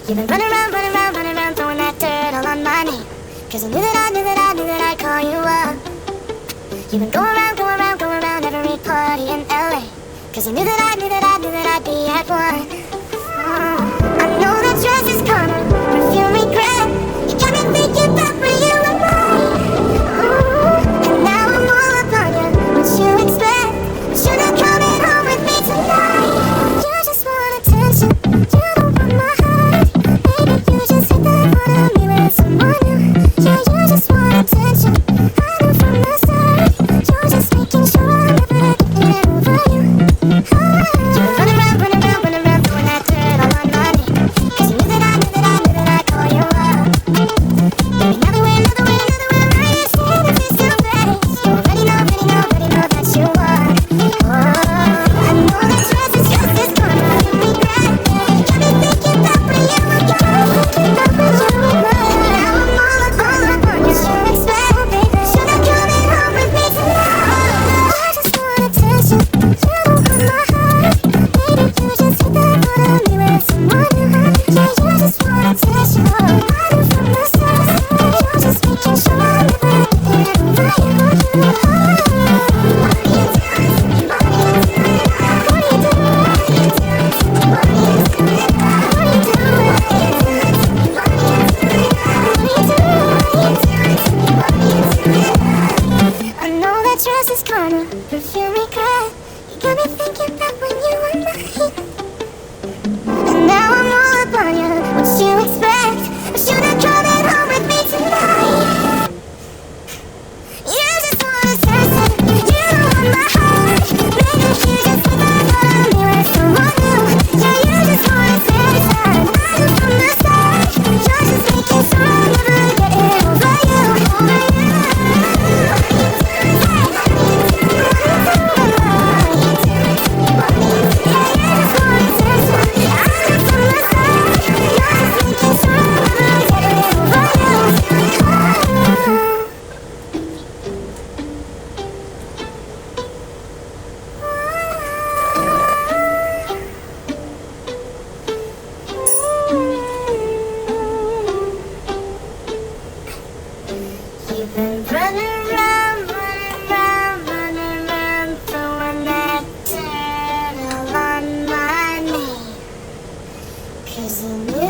You've been running around, running around, running around, throwing that dirt all on my name. Cause I knew that I knew that I knew that I'd call you up. You've been going around, going around, going around every party in LA. Cause you knew that I knew that I knew that I'd be at one. I know that dress is karma, perfume regret. You got me thinking about when you were mine. And now I'm all up on you, what you expect? Should have coming home with me tonight. You just want attention, you don't want my heart. Maybe you just think that I wanna be with someone new. Yeah, you just want attention, I knew from the start. You're just making sure I'm never getting over you. You're running around, running around, running around, throwing that dirt all on my name. Cause you knew that I knew that I knew that I'd call you up. Baby, another way, another way, another way, right? You say that this still face. You already know, already know, already know that you are. I know that dress is just as karma, you regret. Got me thinking about when you were gone. About when you were mine. Now I'm all up on you, what you expect? Should have coming home with me tonight. I just want attention, you don't want my heart. Maybe you just think that I wanna be with someone new. Yeah, you just want attention, I knew from the start. You're just making sure I'm never getting over you. What are you doing? What are you doing? What are you doing? What are you doing? What are you doing? What are you doing? What are you doing? I know that dress is karma, perfume regret. You got me thinking back when you were mine. And now I'm all up on you, what you expect? I should've come in home with me tonight. You just want attention, you don't want my heart. Maybe you just think that I wanna be with someone new. Yeah, you just want attention, I knew from the start. You're just making sure I'm never getting over you. Over you. You've been running around, running around, running around, throwing that dirt all on my name. Cause you knew